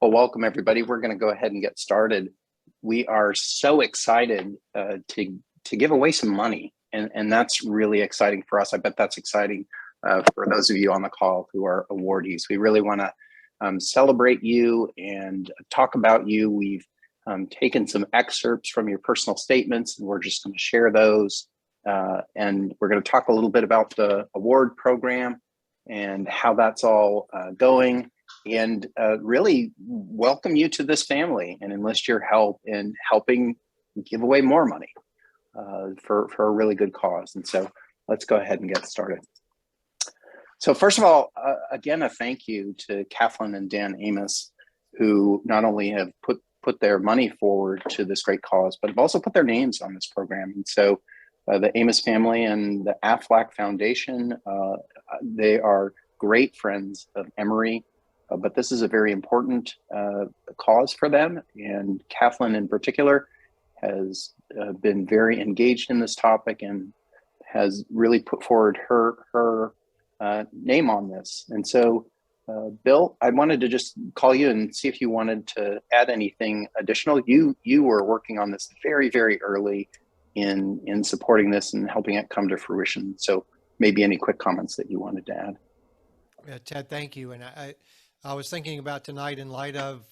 Well, welcome everybody. We're going to go ahead and get started. We are so excited to give away some money, and that's really exciting for us. I bet that's exciting for those of you on the call who are awardees. We really want to celebrate you and talk about you. We've taken some excerpts from your personal statements, and we're just going to share those. And we're going to talk a little bit about the award program and how that's all going. And really welcome you to this family and enlist your help in helping give away more money for a really good cause. And so let's go ahead and get started. So first of all, again, a thank you to Kathelen and Dan Amos, who not only have put their money forward to this great cause, but have also put their names on this program. And so the Amos family and the Aflac Foundation, they are great friends of Emory. But this is a very important cause for them, and Kathelen in particular has been very engaged in this topic and has really put forward her name on this. And so, Bill, I wanted to just call you and see if you wanted to add anything additional. You were working on this very, very early in supporting this and helping it come to fruition. So maybe any quick comments that you wanted to add. Yeah, Ted, thank you. And I was thinking about tonight in light of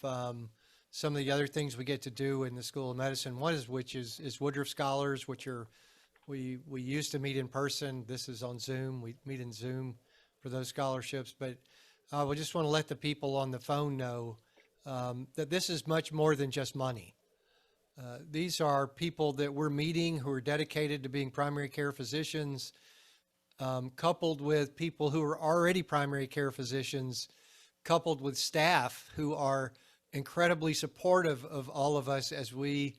some of the other things we get to do in the School of Medicine. One is Woodruff Scholars, which we used to meet in person. This is on Zoom. We meet in Zoom for those scholarships. But we just want to let the people on the phone know that this is much more than just money. These are people that we're meeting who are dedicated to being primary care physicians, coupled with people who are already primary care physicians, coupled with staff who are incredibly supportive of all of us as we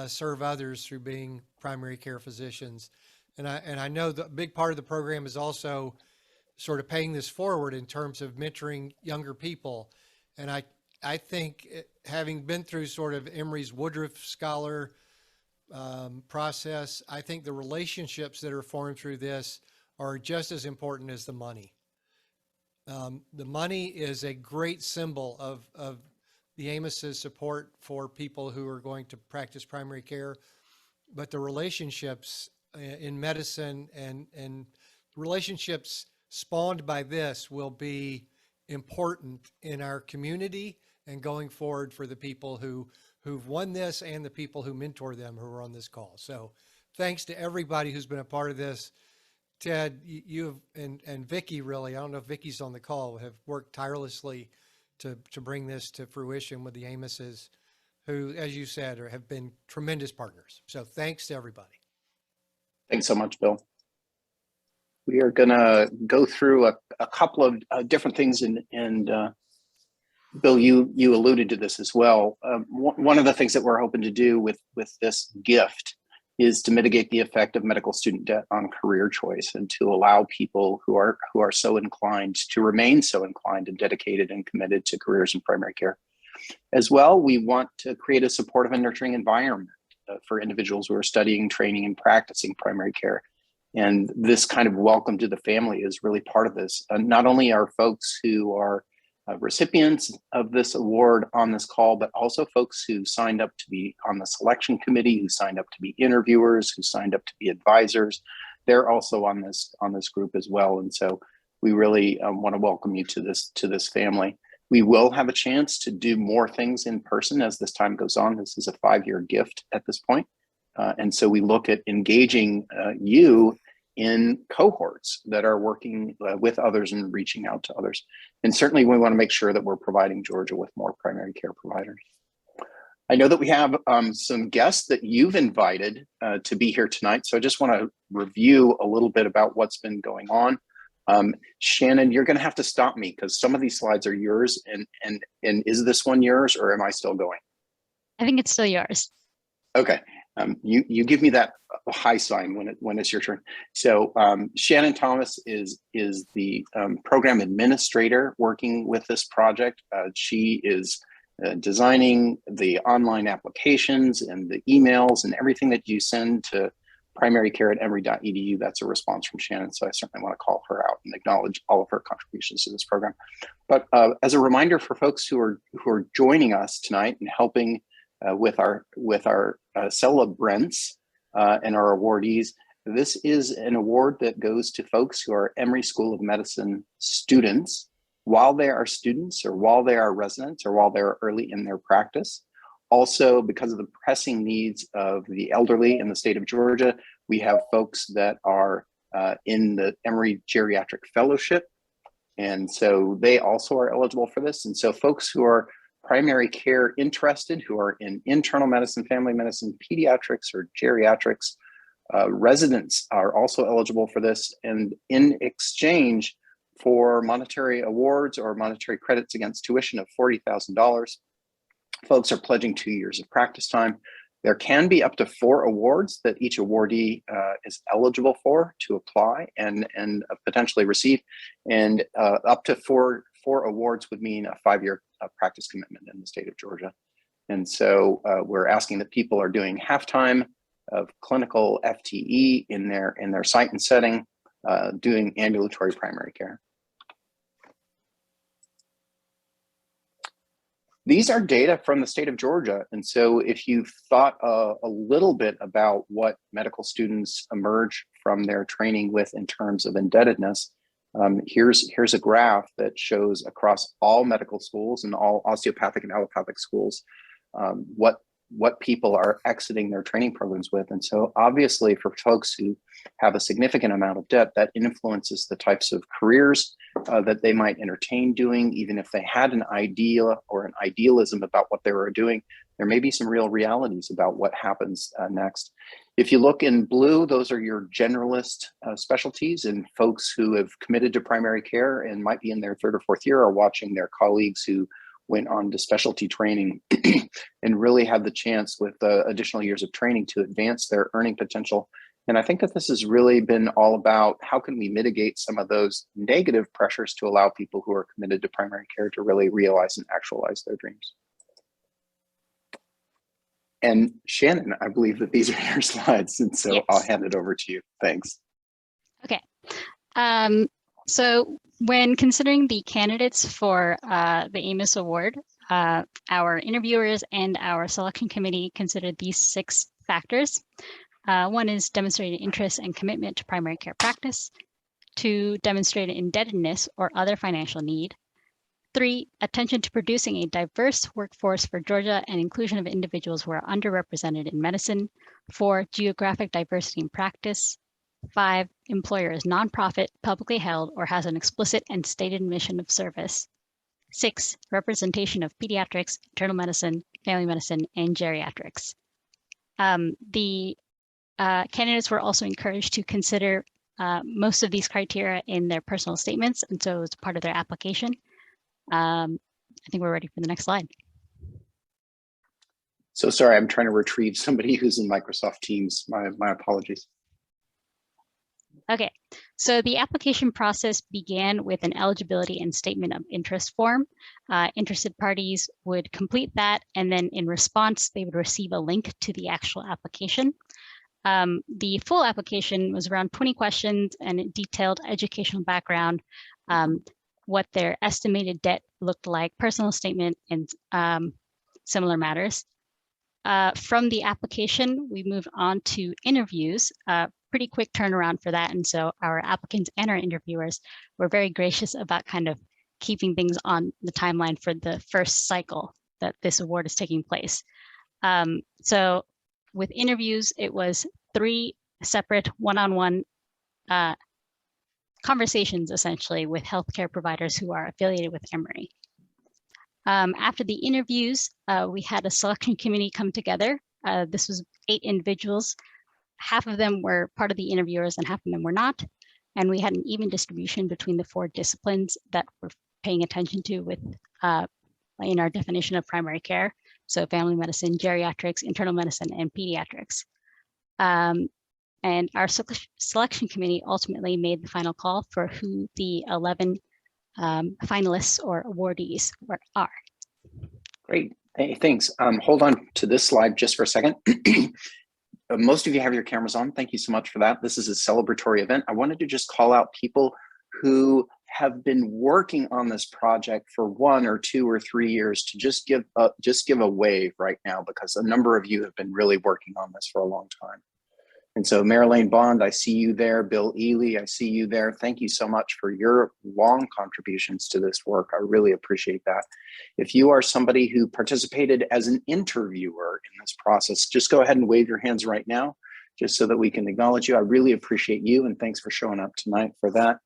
serve others through being primary care physicians. And I know the big part of the program is also sort of paying this forward in terms of mentoring younger people. And I think having been through sort of Emory's Woodruff Scholar process, I think the relationships that are formed through this are just as important as the money. The money is a great symbol of the Amos's support for people who are going to practice primary care, but the relationships in medicine and relationships spawned by this will be important in our community and going forward for the people who've won this and the people who mentor them who are on this call. So thanks to everybody who's been a part of this. Ted, you and Vicki, really, I don't know if Vicki's on the call, have worked tirelessly to bring this to fruition with the Amoses, who, as you said, have been tremendous partners. So thanks to everybody. Thanks so much, Bill. We are going to go through a couple of different things, and Bill, you alluded to this as well. One of the things that we're hoping to do with this gift is to mitigate the effect of medical student debt on career choice and to allow people who are so inclined to remain so inclined and dedicated and committed to careers in primary care. As well, we want to create a supportive and nurturing environment for individuals who are studying, training, and practicing primary care. And this kind of welcome to the family is really part of this. Not only are folks who are recipients of this award on this call, but also folks who signed up to be on the selection committee, who signed up to be interviewers, who signed up to be advisors. They're also on this group as well. And so we really want to welcome you to this family. We will have a chance to do more things in person as this time goes on. This is a 5-year gift at this point. And so we look at engaging you in cohorts that are working with others and reaching out to others. And certainly we want to make sure that we're providing Georgia with more primary care providers. I know that we have some guests that you've invited to be here tonight. So I just want to review a little bit about what's been going on. Shannon, you're going to have to stop me because some of these slides are yours. And is this one yours, or am I still going? I think it's still yours. Okay. You give me that high sign when it's your turn. So Shannon Thomas is the program administrator working with this project. She is designing the online applications and the emails and everything that you send to primarycare@emory.edu. That's a response from Shannon, so I certainly want to call her out and acknowledge all of her contributions to this program. But as a reminder for folks who are joining us tonight and helping with our celebrants and our awardees, this is an award that goes to folks who are Emory School of Medicine students while they are students or while they are residents or while they're early in their practice. Also, because of the pressing needs of the elderly in the state of Georgia, we have folks that are in the Emory Geriatric Fellowship. And so they also are eligible for this. And so folks who are primary care interested, who are in internal medicine, family medicine, pediatrics, or geriatrics, residents are also eligible for this. And in exchange for monetary awards or monetary credits against tuition of $40,000, folks are pledging 2 years of practice time. There can be up to 4 awards that each awardee is eligible for to apply and potentially receive. And up to four awards would mean a 5-year practice commitment in the state of Georgia. And so we're asking that people are doing half-time of clinical FTE in their site and setting, doing ambulatory primary care. These are data from the state of Georgia. And so if you've thought a little bit about what medical students emerge from their training with in terms of indebtedness, here's a graph that shows across all medical schools and all osteopathic and allopathic schools what people are exiting their training programs with. And so obviously for folks who have a significant amount of debt, that influences the types of careers that they might entertain doing. Even if they had an idea or an idealism about what they were doing, there may be some real realities about what happens next. If you look in blue, those are your generalist specialties, and folks who have committed to primary care and might be in their 3rd or 4th year are watching their colleagues who went on to specialty training and really had the chance with additional years of training to advance their earning potential. And I think that this has really been all about how can we mitigate some of those negative pressures to allow people who are committed to primary care to really realize and actualize their dreams. And Shannon, I believe that these are your slides, and so yes. I'll hand it over to you. Thanks. Okay. So when considering the candidates for the Amos Award, our interviewers and our selection committee considered these 6 factors. 1 is demonstrated interest and commitment to primary care practice. 2, demonstrated indebtedness or other financial need. 3, attention to producing a diverse workforce for Georgia and inclusion of individuals who are underrepresented in medicine. 4, geographic diversity in practice. 5, employer is nonprofit, publicly held, or has an explicit and stated mission of service. 6, representation of pediatrics, internal medicine, family medicine, and geriatrics. The candidates were also encouraged to consider most of these criteria in their personal statements, and so it's part of their application. I think we're ready for the next slide. So sorry, I'm trying to retrieve somebody who's in Microsoft Teams. My apologies. Okay, so the application process began with an eligibility and statement of interest form. Interested parties would complete that, and then in response, they would receive a link to the actual application. The full application was around 20 questions, and it detailed educational background, what their estimated debt looked like, personal statement, and similar matters. From the application, we moved on to interviews. Pretty quick turnaround for that. And so our applicants and our interviewers were very gracious about kind of keeping things on the timeline for the first cycle that this award is taking place. So with interviews, it was 3 separate one-on-one conversations, essentially, with healthcare providers who are affiliated with Emory. After the interviews, we had a selection committee come together. This was 8 individuals. Half of them were part of the interviewers and half of them were not. And we had an even distribution between the 4 disciplines that we're paying attention to with in our definition of primary care. So family medicine, geriatrics, internal medicine, and pediatrics. And our selection committee ultimately made the final call for who the 11 finalists or awardees are. Great, thanks. Hold on to this slide just for a second. most of you have your cameras on. Thank you so much for that. This is a celebratory event. I wanted to just call out people who have been working on this project for 1 or 2 or 3 years to just give a wave right now, because a number of you have been really working on this for a long time. And so Marilyn Bond, I see you there. Bill Ely, I see you there. Thank you so much for your long contributions to this work. I really appreciate that. If you are somebody who participated as an interviewer in this process, just go ahead and wave your hands right now, just so that we can acknowledge you. I really appreciate you, and thanks for showing up tonight for that.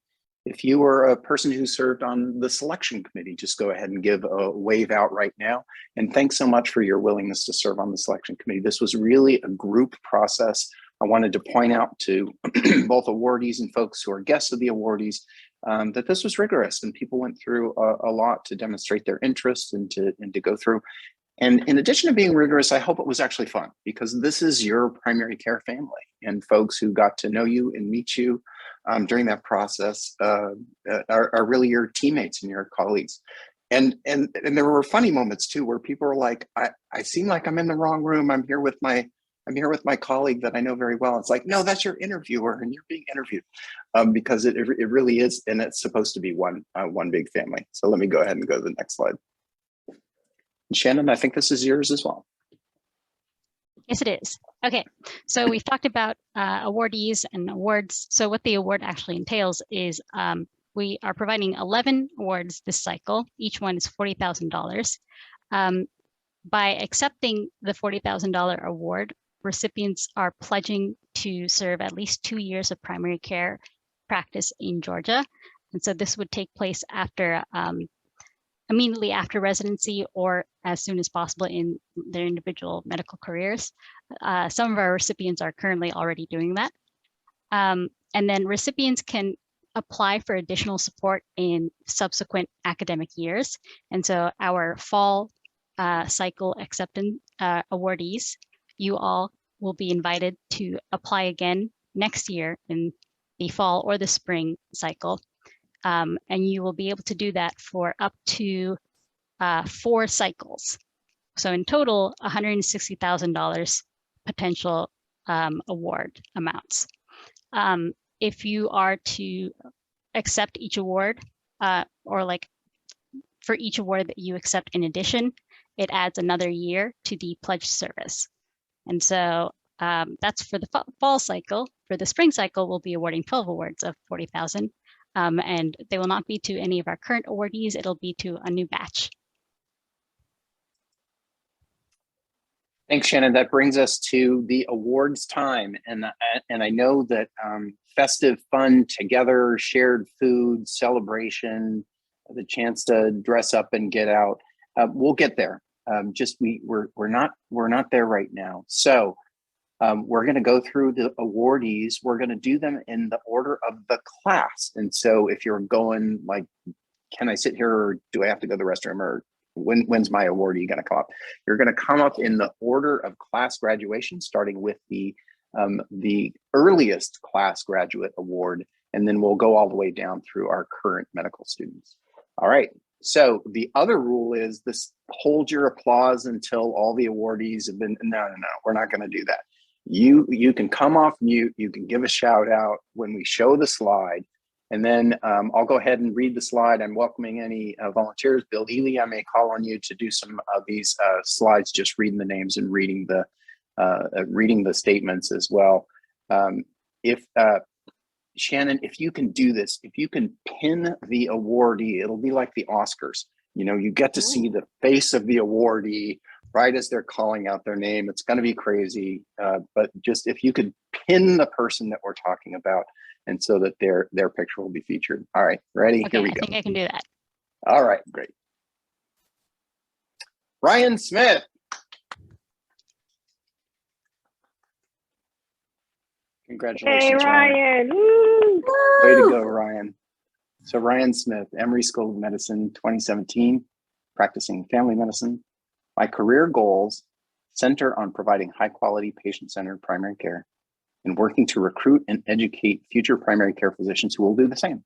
If you were a person who served on the selection committee, just go ahead and give a wave out right now. And thanks so much for your willingness to serve on the selection committee. This was really a group process. I wanted to point out to both awardees and folks who are guests of the awardees that this was rigorous, and people went through a lot to demonstrate their interest and to go through. And in addition to being rigorous, I hope it was actually fun, because this is your primary care family, and folks who got to know you and meet you during that process are really your teammates and your colleagues. And there were funny moments too, where people were like, I seem like I'm in the wrong room. I'm here with my colleague that I know very well. It's like, no, that's your interviewer, and you're being interviewed, because it really is, and it's supposed to be one big family. So let me go ahead and go to the next slide. And Shannon, I think this is yours as well. Yes, it is. Okay, so we've talked about awardees and awards. So what the award actually entails is we are providing 11 awards this cycle. Each one is $40,000. By accepting the $40,000 award, recipients are pledging to serve at least 2 years of primary care practice in Georgia. And so this would take place after immediately after residency, or as soon as possible in their individual medical careers. Some of our recipients are currently already doing that. And then recipients can apply for additional support in subsequent academic years. And so our fall cycle acceptance awardees, you all will be invited to apply again next year in the fall or the spring cycle. And you will be able to do that for up to 4 cycles. So in total, $160,000 potential award amounts. If you are to accept each award, or like for each award that you accept in addition, it adds another year to the pledged service. And so that's for the fall cycle. For the spring cycle, we'll be awarding 12 awards of $40,000. And they will not be to any of our current awardees. It'll be to a new batch. Thanks, Shannon. That brings us to the awards time. And I know that festive fun together, shared food, celebration, the chance to dress up and get out, we'll get there. We're not there right now. So we're going to go through the awardees. We're going to do them in the order of the class. And so if you're going like, can I sit here, or do I have to go to the restroom, or when's my awardee going to come up? You're going to come up in the order of class graduation, starting with the earliest class graduate award, and then we'll go all the way down through our current medical students. All right. So the other rule is this: hold your applause until all the awardees have been. No, we're not going to do that. You can come off mute. You can give a shout out when we show the slide, and then I'll go ahead and read the slide. I'm welcoming any volunteers. Bill Ely, I may call on you to do some of these slides, just reading the names and reading the statements as well. Shannon, if you can do this, if you can pin the awardee, it'll be like the Oscars. You know, you get to see the face of the awardee right as they're calling out their name. It's going to be crazy, but just if you could pin the person that we're talking about, and so that their picture will be featured. All right, ready? Okay, Here we go. I think I can do that. All right, great. Ryan Smith. Congratulations, Hey, Ryan. Woo! Way to go, Ryan. So Ryan Smith, Emory School of Medicine, 2017, practicing family medicine. My career goals center on providing high-quality, patient-centered primary care and working to recruit and educate future primary care physicians who will do the same.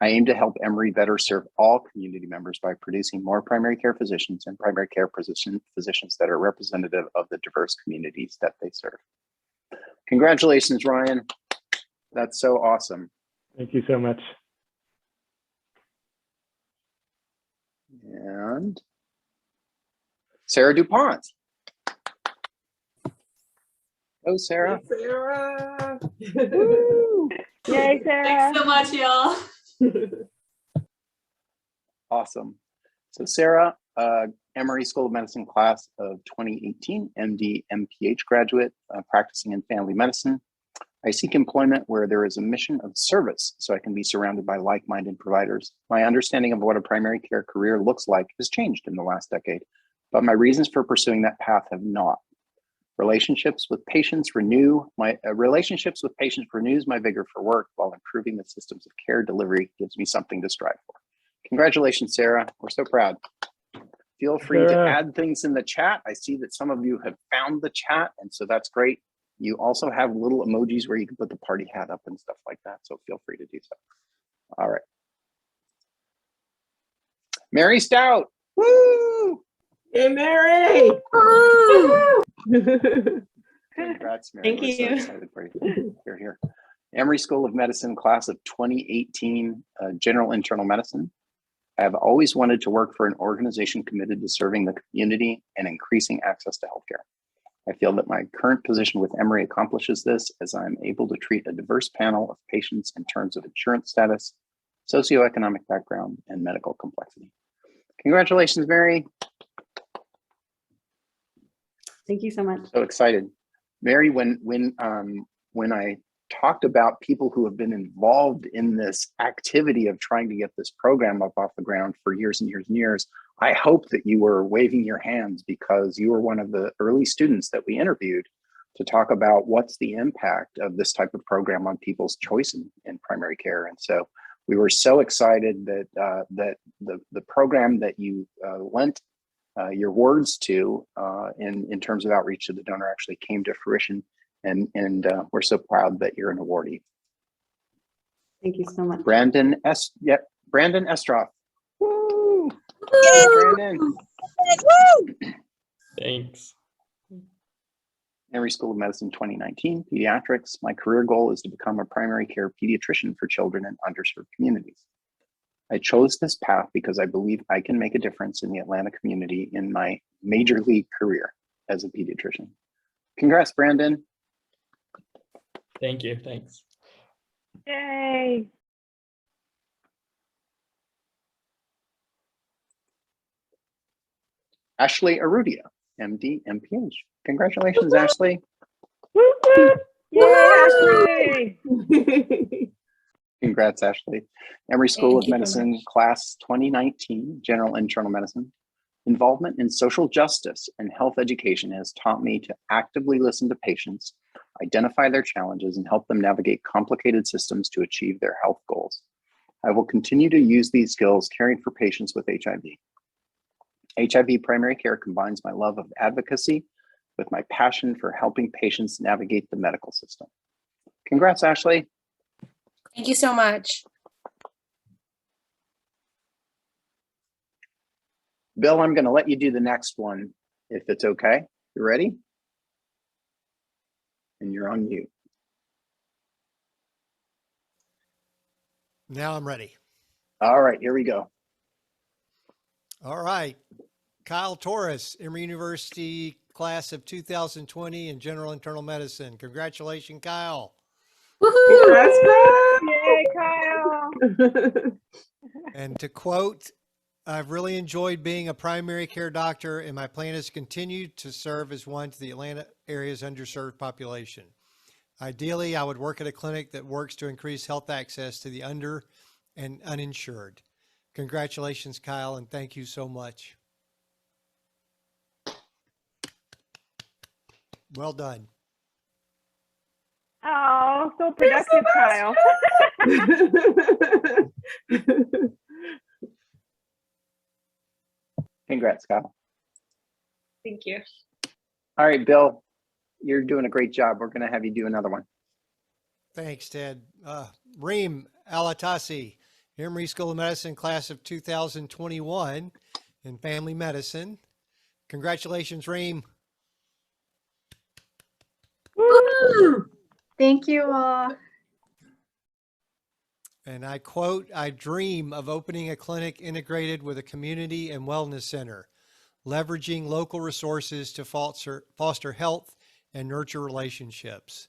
I aim to help Emory better serve all community members by producing more primary care physicians and primary care physicians that are representative of the diverse communities that they serve. Congratulations, Ryan. That's so awesome. Thank you so much. And Sarah DuPont. Oh, Sarah. Sarah. Woo! Yay, Sarah. Thanks so much, y'all. Awesome. So Sarah, Emory School of Medicine class of 2018, MD, MPH graduate, practicing in family medicine. I seek employment where there is a mission of service so I can be surrounded by like-minded providers. My understanding of what a primary care career looks like has changed in the last decade, but my reasons for pursuing that path have not. Relationships with patients renews my vigor for work, while improving the systems of care delivery gives me something to strive for. Congratulations, Sarah. We're so proud. Feel free to add things in the chat. I see that some of you have found the chat, and so that's great. You also have little emojis where you can put the party hat up and stuff like that, so feel free to do so. All right. Mary Stout. Woo! Hey, Mary. Congrats, Mary. Thank We're so you. excited for you. Here, here. Emory School of Medicine class of 2018, General Internal Medicine. I have always wanted to work for an organization committed to serving the community and increasing access to healthcare. I feel that my current position with Emory accomplishes this, as I'm able to treat a diverse panel of patients in terms of insurance status, socioeconomic background, and medical complexity. Congratulations, Mary. Thank you so much. So excited. Mary, when I talked about people who have been involved in this activity of trying to get this program up off the ground for years and years and years, I hope that you were waving your hands, because you were one of the early students that we interviewed to talk about what's the impact of this type of program on people's choice in primary care. And so we were so excited that the program that you lent your words to in terms of outreach to the donor actually came to fruition. And we're so proud that you're an awardee. Thank you so much. Brandon Estroff. Woo! Brandon. Thanks. Emory School of Medicine 2019, pediatrics. My career goal is to become a primary care pediatrician for children in underserved communities. I chose this path because I believe I can make a difference in the Atlanta community in my major league career as a pediatrician. Congrats, Brandon. Thank you. Thanks. Yay. Ashley Arudia, MD, MPH. Congratulations, Ashley. Woo, woo. Yay, Ashley. Congrats, Ashley. Emory School Thank of you so Medicine, much. class 2019, General Internal Medicine. Involvement in social justice and health education has taught me to actively listen to patients, identify their challenges, and help them navigate complicated systems to achieve their health goals. I will continue to use these skills caring for patients with HIV. HIV primary care combines my love of advocacy with my passion for helping patients navigate the medical system. Congrats, Ashley. Thank you so much. Bill, I'm going to let you do the next one, if it's okay. You ready? And you're on mute. Now I'm ready. All right, here we go. All right. Kyle Torres, Emory University class of 2020 in general internal medicine. Congratulations, Kyle. That's Yay, Kyle. And to quote, I've really enjoyed being a primary care doctor, and my plan is to continue to serve as one to the Atlanta area's underserved population. Ideally, I would work at a clinic that works to increase health access to the under and uninsured. Congratulations, Kyle, and thank you so much. Well done. Oh, so productive, Kyle. Congrats, Kyle. Thank you. All right, Bill, you're doing a great job. We're going to have you do another one. Thanks, Ted. Reem Alatasi, Emory School of Medicine class of 2021 in family medicine. Congratulations, Reem. Woo! Thank you all. And I quote, "I dream of opening a clinic integrated with a community and wellness center, leveraging local resources to foster health and nurture relationships."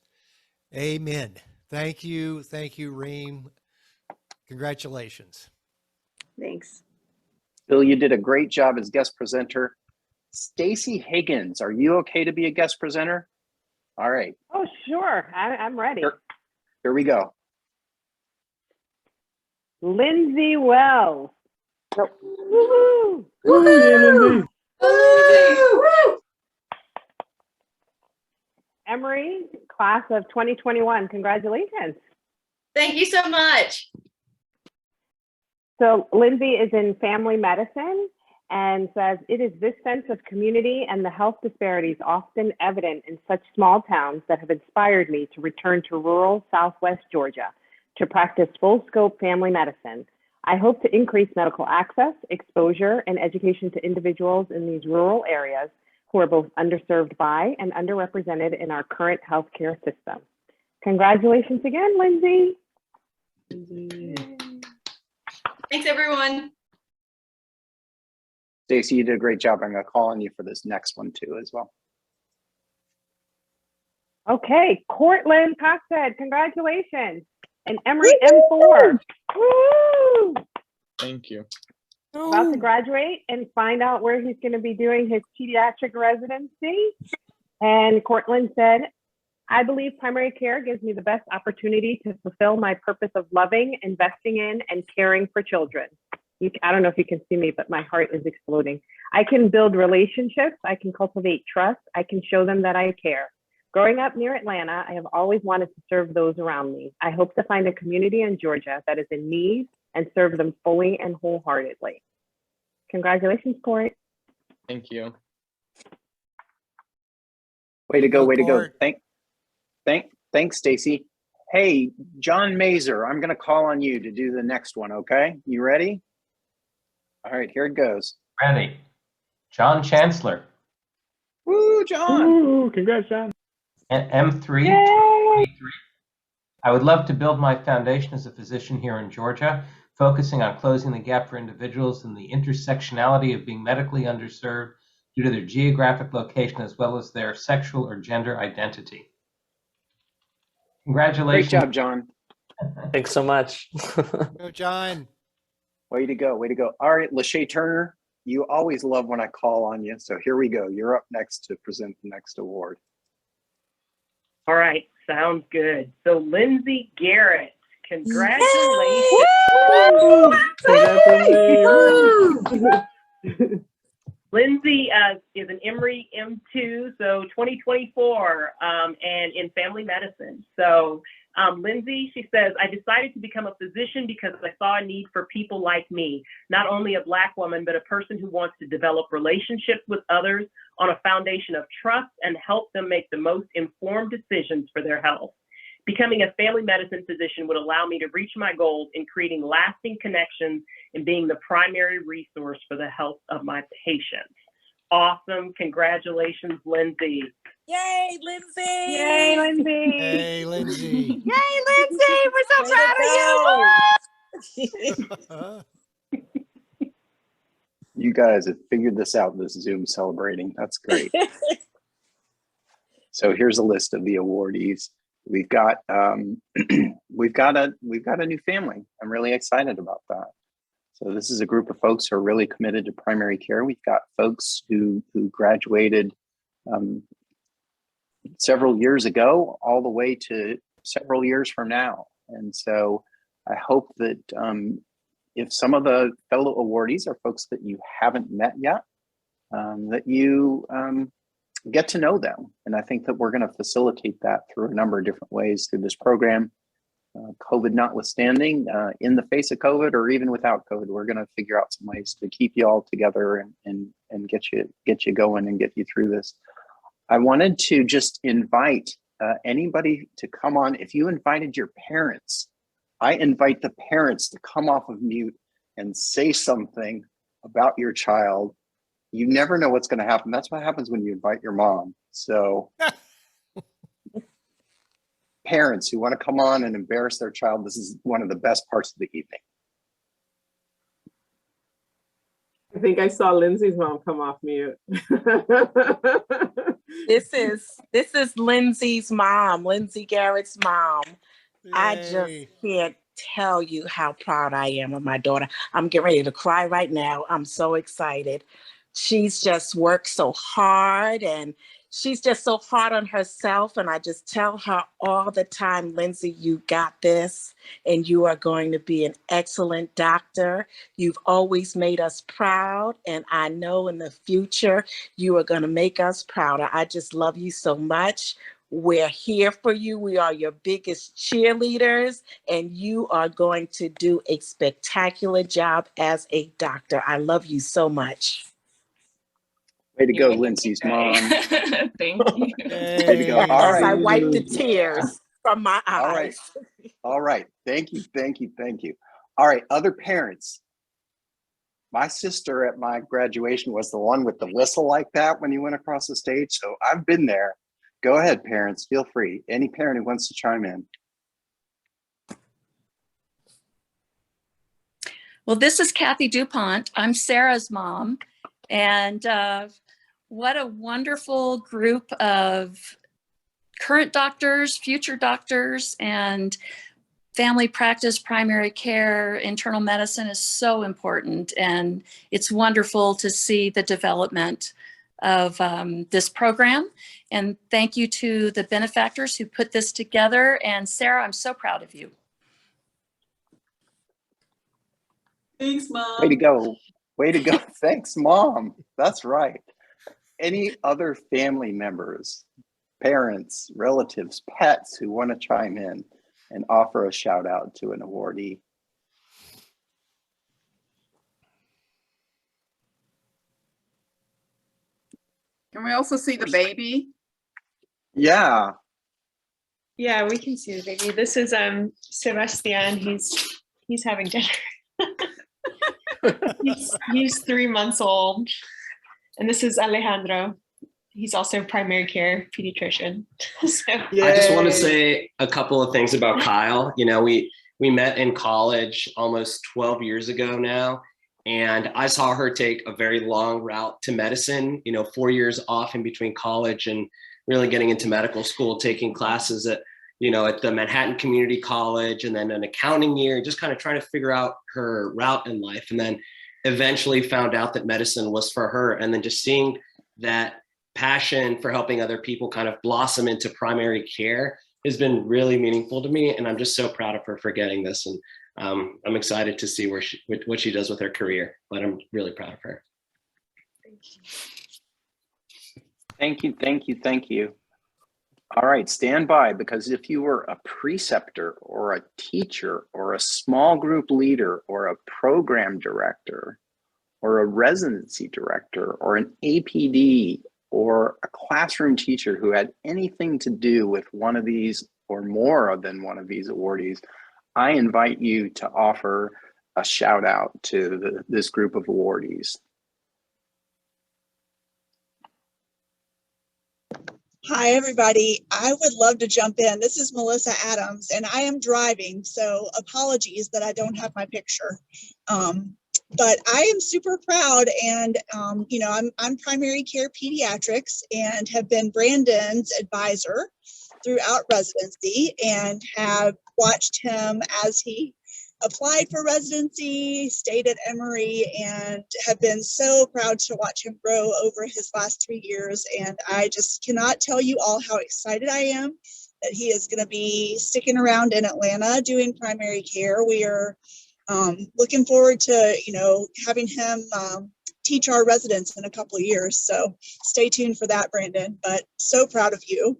Amen. Thank you. Thank you, Reem. Congratulations. Thanks. Bill, you did a great job as guest presenter. Stacy Higgins, are you okay to be a guest presenter? All right, Oh, sure. I'm ready. here we go. Lindsay Wells. Nope. Woohoo! Woo! Emory, class of 2021. Congratulations. Thank you so much. So Lindsay is in family medicine and says, "It is this sense of community and the health disparities often evident in such small towns that have inspired me to return to rural Southwest Georgia to practice full scope family medicine. I hope to increase medical access, exposure, and education to individuals in these rural areas who are both underserved by and underrepresented in our current healthcare system." Congratulations again, Lindsay. Thanks, everyone. Stacy, you did a great job. I'm going to call on you for this next one too as well. Okay, Cortland Coxhead, congratulations. And Emory M4. Woo! Thank you. About to graduate and find out where he's going to be doing his pediatric residency. And Cortland said, "I believe primary care gives me the best opportunity to fulfill my purpose of loving, investing in, and caring for children." I don't know if you can see me, but my heart is exploding. "I can build relationships. I can cultivate trust. I can show them that I care. Growing up near Atlanta, I have always wanted to serve those around me. I hope to find a community in Georgia that is in need and serve them fully and wholeheartedly." Congratulations, Court. Thank you. Way to go, way to go. Court. Thanks, Stacy. Hey, John Mazer, I'm going to call on you to do the next one, okay? You ready? All right, here it goes. Ready. John Chancellor. Woo, John. Ooh, congrats, John. M3. Yay! I would love to build my foundation as a physician here in Georgia, focusing on closing the gap for individuals in the intersectionality of being medically underserved due to their geographic location as well as their sexual or gender identity. Congratulations. Great job, John. Thanks so much. Go, John. Way to go, way to go. All right, Lachey Turner, you always love when I call on you. So here we go. You're up next to present the next award. All right, sounds good. So Lindsay Garrett, congratulations. Lindsay is an Emory M2, so 2024, and in family medicine. So Lindsay, she says, "I decided to become a physician because I saw a need for people like me, not only a Black woman, but a person who wants to develop relationships with others on a foundation of trust and help them make the most informed decisions for their health. Becoming a family medicine physician would allow me to reach my goals in creating lasting connections and being the primary resource for the health of my patients." Awesome. Congratulations, Lindsay. Yay, Lindsay! Yay, Lindsay! Hey, Lindsay. Yay, Lindsay! We're so proud of you! You guys have figured this out, this Zoom celebrating. That's great. So here's a list of the awardees. We've got we've got a new family. I'm really excited about that. So this is a group of folks who are really committed to primary care. We've got folks who graduated several years ago, all the way to several years from now. And so I hope that if some of the fellow awardees are folks that you haven't met yet, that you get to know them. And I think that we're going to facilitate that through a number of different ways through this program. COVID notwithstanding, in the face of COVID or even without COVID, we're going to figure out some ways to keep you all together and get you going and get you through this. I wanted to just invite anybody to come on. If you invited your parents I invite the parents to come off of mute and say something about your child. You never know what's going to happen. That's what happens when you invite your mom. So parents who want to come on and embarrass their child, this is one of the best parts of the evening. I think I saw Lindsay's mom come off mute. This is Lindsay's mom, Lindsay Garrett's mom. I just Yay. can't tell you how proud I am of my daughter. I'm getting ready to cry right now. I'm so excited. She's just worked so hard, and she's just so hard on herself. And I just tell her all the time, Lindsay, you got this, and you are going to be an excellent doctor. You've always made us proud, and I know in the future you are going to make us prouder. I just love you so much. We're here for you. We are your biggest cheerleaders, and you are going to do a spectacular job as a doctor. I love you so much. Way to go, Lindsay's mom. Thank you. Way to go. All As I right. wipe the tears from my eyes. All right. All right. Thank you. Thank you. Thank you. All right. Other parents. My sister at my graduation was the one with the whistle like that when you went across the stage. So I've been there. Go ahead, parents. Feel free. Any parent who wants to chime in. Well, this is Kathy DuPont. I'm Sarah's mom. And what a wonderful group of current doctors, future doctors, and family practice, primary care, internal medicine is so important. And it's wonderful to see the development of this program. And thank you to the benefactors who put this together. And Sarah, I'm so proud of you. Thanks, Mom. Way to go. Way to go. Thanks, Mom. That's right. Any other family members, parents, relatives, pets who want to chime in and offer a shout out to an awardee? Can we also see the baby? Yeah. Yeah, we can see the baby. This is Sebastian. He's having dinner. he's 3 months old. And this is Alejandro. He's also primary care pediatrician. So I just want to say a couple of things about Kyle. You know, we met in college almost 12 years ago now, and I saw her take a very long route to medicine, you know, 4 years off in between college and really getting into medical school, taking classes at, you know, at the Manhattan Community College, and then an accounting year, just kind of trying to figure out her route in life. And then eventually found out that medicine was for her. And then just seeing that passion for helping other people kind of blossom into primary care has been really meaningful to me. And I'm just so proud of her for getting this. And I'm excited to see what she does with her career, but I'm really proud of her. Thank you. Thank you. Thank you. All right, stand by, because if you were a preceptor or a teacher or a small group leader or a program director or a residency director or an APD or a classroom teacher who had anything to do with one of these or more than one of these awardees, I invite you to offer a shout out to this group of awardees. Hi, everybody. I would love to jump in. This is Melissa Adams, and I am driving, so apologies that I don't have my picture. But I am super proud, and you know, I'm primary care pediatrics and have been Brandon's advisor throughout residency and have watched him as he applied for residency, stayed at Emory, and have been so proud to watch him grow over his last 3 years. And I just cannot tell you all how excited I am that he is going to be sticking around in Atlanta doing primary care. We are looking forward to, you know, having him teach our residents in a couple of years. So stay tuned for that, Brandon, but so proud of you.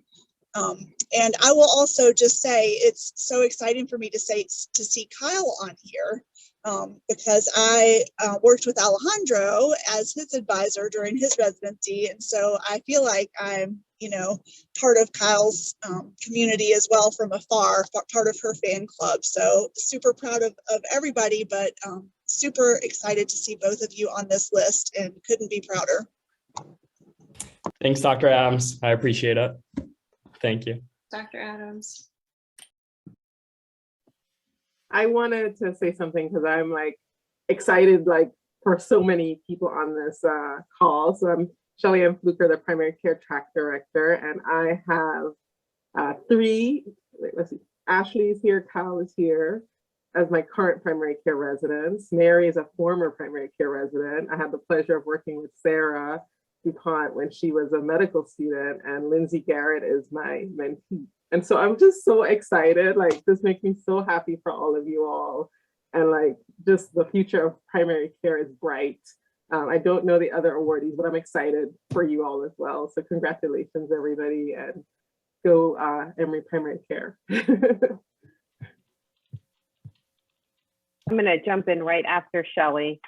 And I will also just say it's so exciting for me to see Kyle on here. because I worked with Alejandro as his advisor during his residency. And so I feel like I'm, part of Kyle's community as well from afar, part of her fan club. So super proud of everybody, but super excited to see both of you on this list and couldn't be prouder. Thanks, Dr. Adams. I appreciate it. Thank you. Dr. Adams. I wanted to say something because I'm excited for so many people on this call. So I'm Shelly Ann Fluker, the primary care track director, and I have three. Let's see. Ashley is here, Kyle is here as my current primary care residents. Mary is a former primary care resident. I had the pleasure of working with Sarah DuPont when she was a medical student, and Lindsay Garrett is my mentee. And so I'm just so excited. This makes me so happy for all of you all. And just the future of primary care is bright. I don't know the other awardees, but I'm excited for you all as well. So congratulations, everybody, and go Emory Primary Care. I'm going to jump in right after Shelly,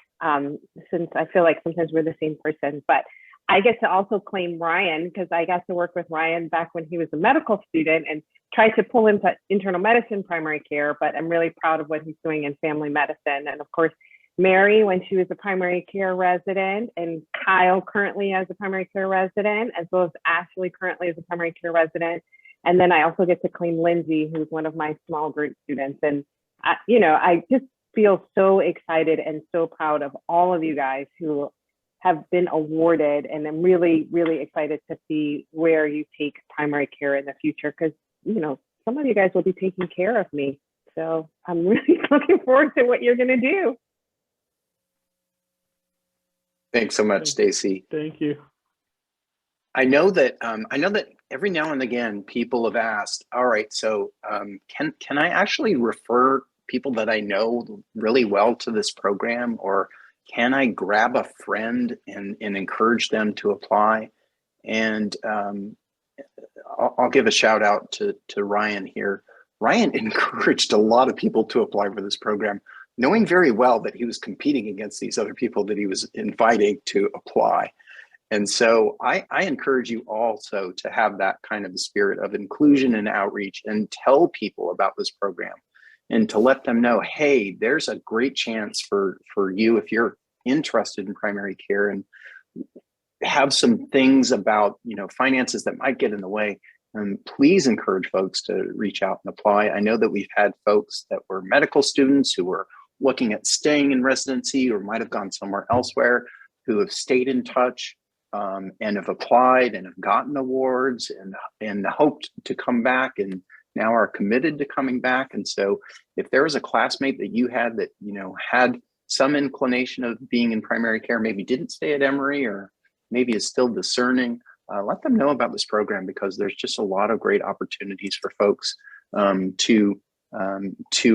since I feel like sometimes we're the same person, but I get to also claim Ryan because I got to work with Ryan back when he was a medical student and tried to pull him to internal medicine primary care, but I'm really proud of what he's doing in family medicine. And of course, Mary, when she was a primary care resident, and Kyle currently as a primary care resident, as well as Ashley currently as a primary care resident. And then I also get to claim Lindsay, who's one of my small group students. And, I just feel so excited and so proud of all of you guys who have been awarded. And I'm really, really excited to see where you take primary care in the future, because, some of you guys will be taking care of me. So I'm really looking forward to what you're going to do. Thanks so much, Stacy. Thank you. I know that every now and again people have asked, all right, so can I actually refer people that I know really well to this program, or can I grab a friend and encourage them to apply? And I'll give a shout out to Ryan here. Ryan encouraged a lot of people to apply for this program, knowing very well that he was competing against these other people that he was inviting to apply. And so I encourage you also to have that kind of spirit of inclusion and outreach, and tell people about this program, and to let them know, hey, there's a great chance for you if you're interested in primary care and have some things about finances that might get in the way. And please encourage folks to reach out and apply. I know that we've had folks that were medical students who were looking at staying in residency or might have gone somewhere elsewhere, who have stayed in touch and have applied and have gotten awards and hoped to come back, and now are committed to coming back. And so if there was a classmate that you had that had some inclination of being in primary care, maybe didn't stay at Emory, or maybe is still discerning, let them know about this program, because there's just a lot of great opportunities for folks to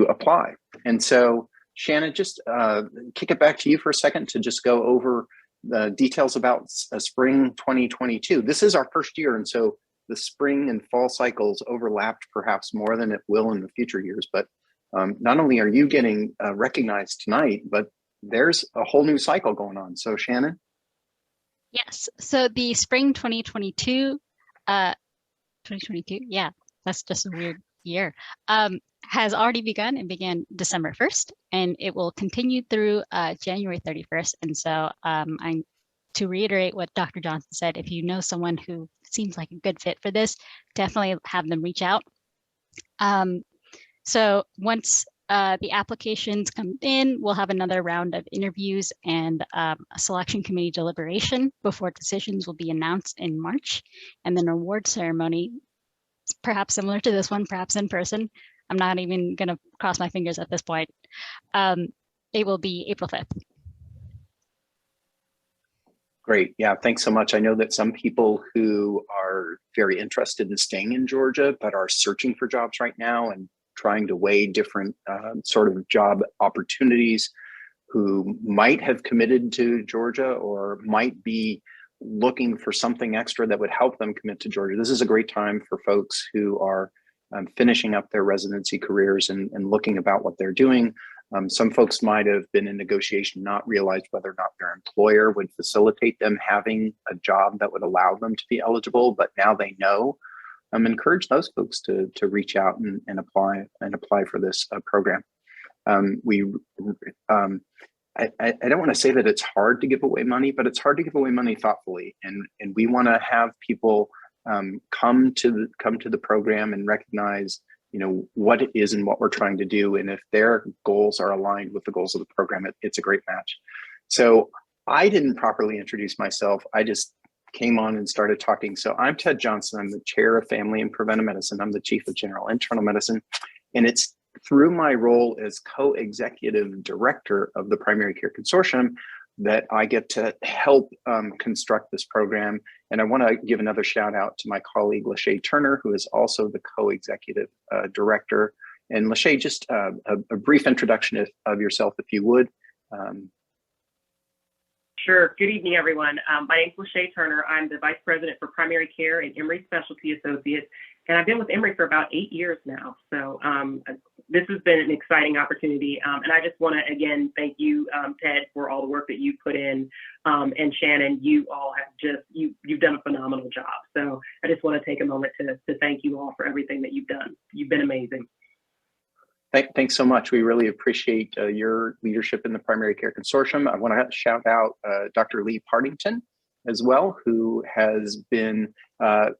apply. And so Shannon, just kick it back to you for a second to just go over the details about spring 2022. This is our first year, and so the spring and fall cycles overlapped perhaps more than it will in the future years. But not only are you getting recognized tonight, but there's a whole new cycle going on. So Shannon? Yes, so the spring 2022, yeah, that's just a weird year, has already begun. It began December 1st, and it will continue through January 31st. And so to reiterate what Dr. Johnson said, if you know someone who seems like a good fit for this, definitely have them reach out. So once the applications come in, we'll have another round of interviews and a selection committee deliberation before decisions will be announced in March, and then an award ceremony, perhaps similar to this one, perhaps in person. I'm not even going to cross my fingers at this point. It will be April 5th. Great. Yeah, thanks so much. I know that some people who are very interested in staying in Georgia, but are searching for jobs right now and trying to weigh different sort of job opportunities, who might have committed to Georgia or might be looking for something extra that would help them commit to Georgia. This is a great time for folks who are finishing up their residency careers and looking about what they're doing. Some folks might have been in negotiation, not realized whether or not their employer would facilitate them having a job that would allow them to be eligible, but now they know. Encourage those folks to reach out and apply for this program. I don't want to say that it's hard to give away money, but it's hard to give away money thoughtfully, and we want to have people come to the program and recognize, you know, what it is and what we're trying to do, and if their goals are aligned with the goals of the program, it's a great match. So I didn't properly introduce myself. I just came on and started talking. So I'm Ted Johnson. I'm the chair of Family and Preventive Medicine. I'm the chief of general internal medicine, and it's through my role as co-executive director of the Primary Care Consortium that I get to help construct this program. And I want to give another shout out to my colleague, Lachey Turner, who is also the co-executive director. And Lachey, just a brief introduction of yourself, if you would. Sure. Good evening, everyone. My name is Lachey Turner. I'm the Vice President for Primary Care at Emory Specialty Associates, and I've been with Emory for about 8 years now. So this has been an exciting opportunity, and I just want to, again, thank you, Ted, for all the work that you put in, and Shannon, you all have you've done a phenomenal job. So I just want to take a moment to thank you all for everything that you've done. You've been amazing. Thanks so much. We really appreciate your leadership in the Primary Care Consortium. I want to shout out Dr. Lee Partington as well, who has been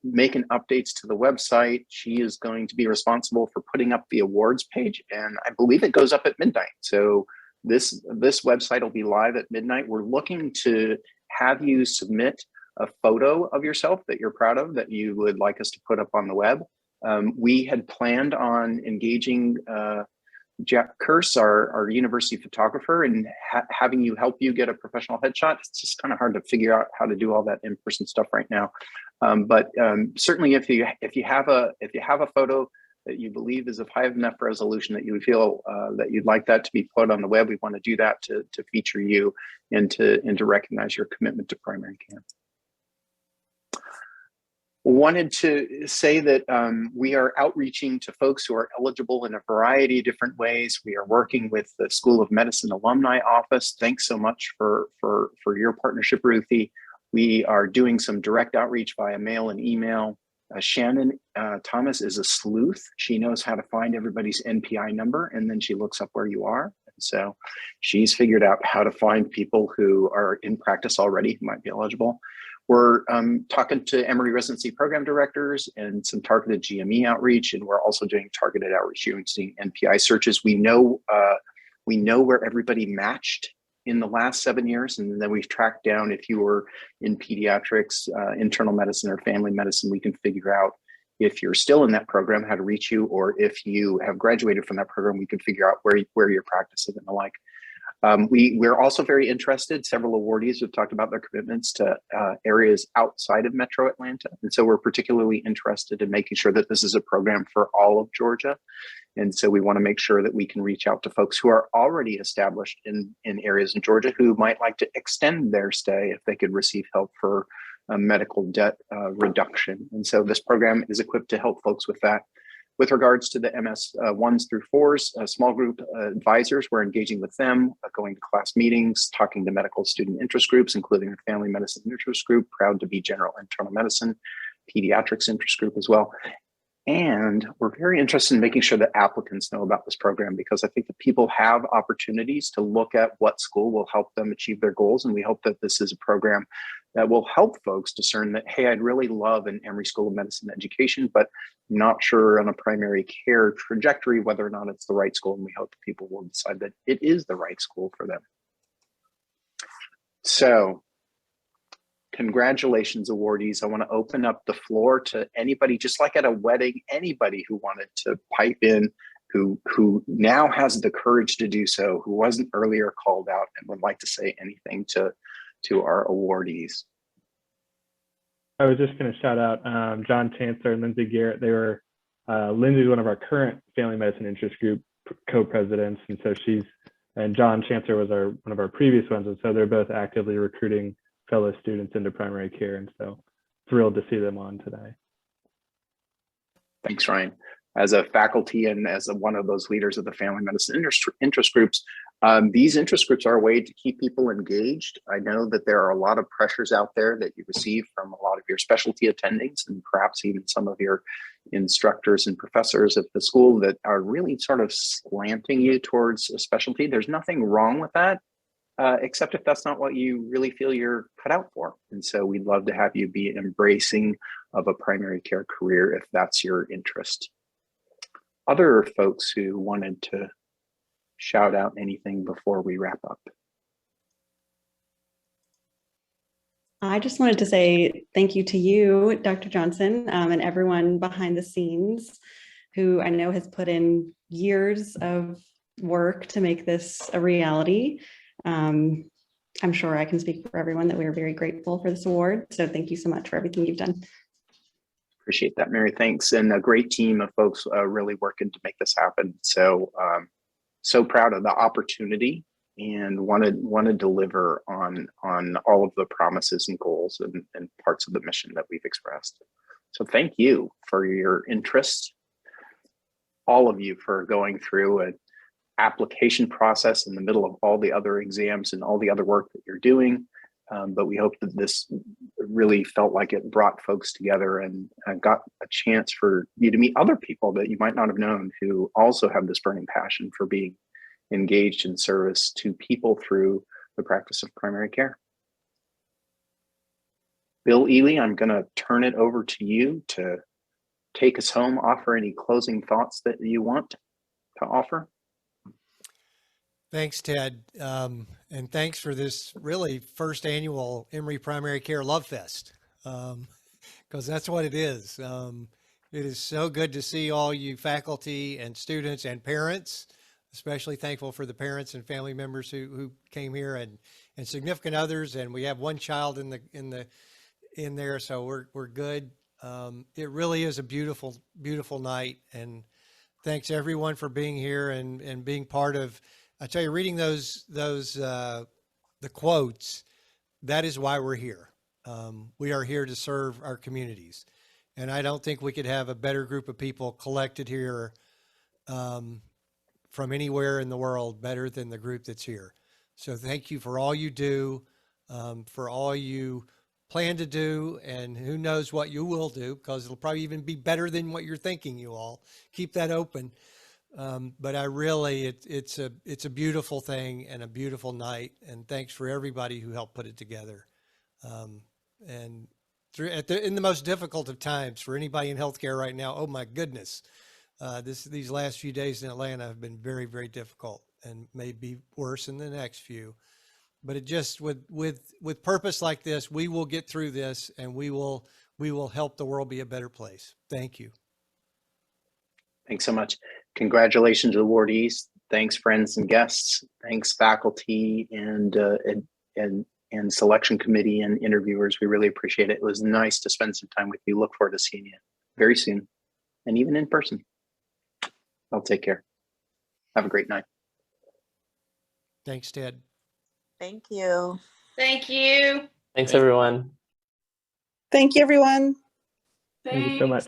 making updates to the website. She is going to be responsible for putting up the awards page, and I believe it goes up at midnight. So this website will be live at midnight. We're looking to have you submit a photo of yourself that you're proud of, that you would like us to put up on the web. We had planned on engaging Jack Curse, our university photographer, and having you help you get a professional headshot. It's just kind of hard to figure out how to do all that in-person stuff right now. But certainly, if you have a photo that you believe is of high enough resolution that you feel that you'd like that to be put on the web, we want to do that to feature you and to recognize your commitment to primary care. Wanted to say that we are outreaching to folks who are eligible in a variety of different ways. We are working with the School of Medicine Alumni Office. Thanks so much for your partnership, Ruthie. We are doing some direct outreach via mail and email. Shannon Thomas is a sleuth. She knows how to find everybody's NPI number, and then she looks up where you are. And so she's figured out how to find people who are in practice already who might be eligible. We're talking to Emory residency program directors and some targeted GME outreach, and we're also doing targeted outreach using NPI searches. We know where everybody matched in the last 7 years, and then we've tracked down if you were in pediatrics, internal medicine, or family medicine. We can figure out if you're still in that program, how to reach you, or if you have graduated from that program, we can figure out where your practice is and the like. We're also very interested. Several awardees have talked about their commitments to areas outside of Metro Atlanta. And so we're particularly interested in making sure that this is a program for all of Georgia. And so we want to make sure that we can reach out to folks who are already established in areas in Georgia who might like to extend their stay if they could receive help for medical debt reduction. And so this program is equipped to help folks with that. With regards to the MS 1s through 4s, small group advisors, we're engaging with them, going to class meetings, talking to medical student interest groups, including the family medicine interest group, proud to be general internal medicine, pediatrics interest group as well. And we're very interested in making sure that applicants know about this program, because I think that people have opportunities to look at what school will help them achieve their goals. And we hope that this is a program that will help folks discern that, hey, I'd really love an Emory School of Medicine education, but not sure on a primary care trajectory whether or not it's the right school. And we hope that people will decide that it is the right school for them. So congratulations, awardees. I want to open up the floor to anybody, just like at a wedding, anybody who wanted to pipe in, who now has the courage to do so, who wasn't earlier called out and would like to say anything to our awardees. I was just going to shout out John Chancellor and Lindsay Garrett. They were Lindsay's one of our current family medicine interest group co-presidents, and so and John Chancellor was one of our previous ones, and so they're both actively recruiting fellow students into primary care, and so thrilled to see them on today. Thanks, Ryan. as a faculty and as one of those leaders of the family medicine interest groups, these interest groups are a way to keep people engaged. I know that there are a lot of pressures out there that you receive from a lot of your specialty attendings and perhaps even some of your instructors and professors at the school that are really sort of slanting you towards a specialty. There's nothing wrong with that, except if that's not what you really feel you're cut out for. And so we'd love to have you be embracing of a primary care career if that's your interest. Other folks who wanted to shout out anything before we wrap up? I just wanted to say thank you to you, Dr. Johnson, and everyone behind the scenes who I know has put in years of work to make this a reality. I'm sure I can speak for everyone that we are very grateful for this award. So thank you so much for everything you've done. Appreciate that, Mary. Thanks. And a great team of folks really working to make this happen. So, so proud of the opportunity and want to deliver on all of the promises and goals and parts of the mission that we've expressed. So thank you for your interest, all of you for going through an application process in the middle of all the other exams and all the other work that you're doing. But we hope that this really felt like it brought folks together and got a chance for you to meet other people that you might not have known who also have this burning passion for being engaged in service to people through the practice of primary care. Bill Ely, I'm going to turn it over to you to take us home, offer any closing thoughts that you want to offer. Thanks, Ted. And thanks for this really first annual Emory Primary Care Love Fest, because that's what it is. It is so good to see all you faculty and students and parents, especially thankful for the parents and family members who came here and significant others. And we have one child in there, so we're good. It really is a beautiful, beautiful night. And thanks everyone for being here and being part of. I tell you, reading the quotes, that is why we're here. We are here to serve our communities. And I don't think we could have a better group of people collected here from anywhere in the world better than the group that's here. So thank you for all you do, for all you plan to do, and who knows what you will do, because it'll probably even be better than what you're thinking. You all keep that open. But I really, it's a beautiful thing and a beautiful night. And thanks for everybody who helped put it together. And in the most difficult of times for anybody in healthcare right now, oh my goodness, these last few days in Atlanta have been very, very difficult and may be worse in the next few. But it just with purpose like this, we will get through this, and we will help the world be a better place. Thank you. Thanks so much. Congratulations, awardees. Thanks, friends and guests. Thanks, faculty and selection committee and interviewers. We really appreciate it. It was nice to spend some time with you. Look forward to seeing you very soon, and even in person. I'll take care. Have a great night. Thanks, Ted. Thank you. Thank you. Thanks, everyone. Thank you, everyone. Thank you so much.